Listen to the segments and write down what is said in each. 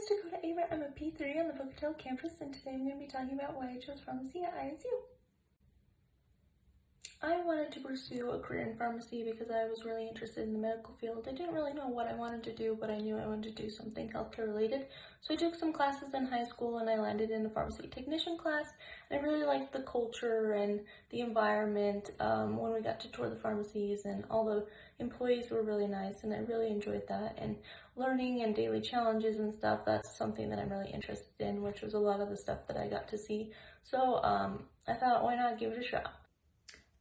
is Takoda Averett. I'm a P3 on the Pocatello campus, and today I'm going to be talking about why I chose pharmacy at ISU. I wanted to pursue a career in pharmacy because I was really interested in the medical field. I didn't really know what I wanted to do, but I knew I wanted to do something healthcare related. So I took some classes in high school and I landed in a pharmacy technician class. And I really liked the culture and the environment when we got to tour the pharmacies, and all the employees were really nice, and I really enjoyed that. And learning and daily challenges and stuff, that's something that I'm really interested in, which was a lot of the stuff that I got to see. So I thought, why not give it a shot?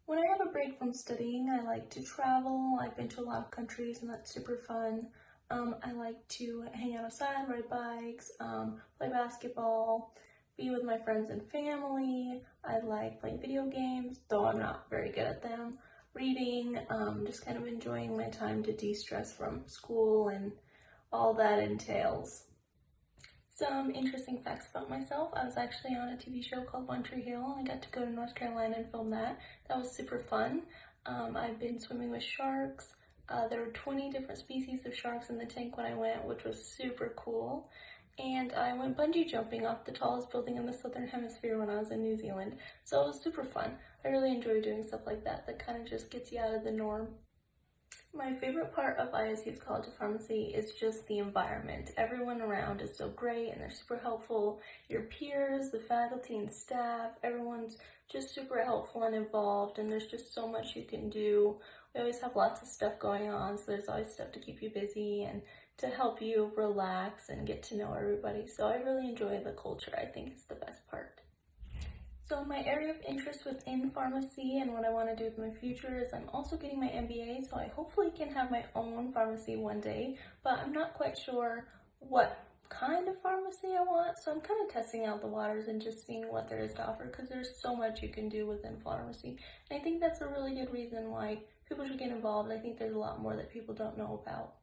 When I have a break from studying, I like to travel. I've been to a lot of countries, and that's super fun. I like to hang out outside, ride bikes, play basketball, be with my friends and family. I like playing video games, though I'm not very good at them. Reading, just kind of enjoying my time to de-stress from school and all that entails. Some interesting facts about myself. I was actually on a TV show called One Tree Hill. I got to go to North Carolina and film that. That was super fun. I've been swimming with sharks. There were 20 different species of sharks in the tank when I went, which was super cool. And I went bungee jumping off the tallest building in the southern hemisphere when I was in New Zealand. So it was super fun. I really enjoy doing stuff like that kind of just gets you out of the norm. My favorite part of ISU's College of Pharmacy is just the environment. Everyone around is so great and they're super helpful. Your peers, the faculty and staff, everyone's just super helpful and involved, and there's just so much you can do. We always have lots of stuff going on, so there's always stuff to keep you busy and to help you relax and get to know everybody. So I really enjoy the culture. I think it's the best part. So my area of interest within pharmacy and what I want to do with my future is I'm also getting my MBA, so I hopefully can have my own pharmacy one day, but I'm not quite sure what kind of pharmacy I want, so I'm kind of testing out the waters and just seeing what there is to offer, because there's so much you can do within pharmacy. And I think that's a really good reason why people should get involved. I think there's a lot more that people don't know about.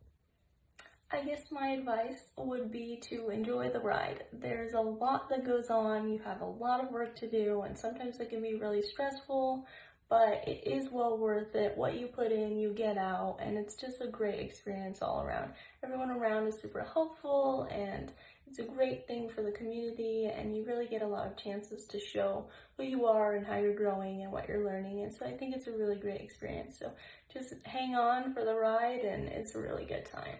I guess my advice would be to enjoy the ride. There's a lot that goes on, you have a lot of work to do, and sometimes it can be really stressful, but it is well worth it. What you put in, you get out, and it's just a great experience all around. Everyone around is super helpful, and it's a great thing for the community, and you really get a lot of chances to show who you are and how you're growing and what you're learning, and so I think it's a really great experience. So just hang on for the ride, and it's a really good time.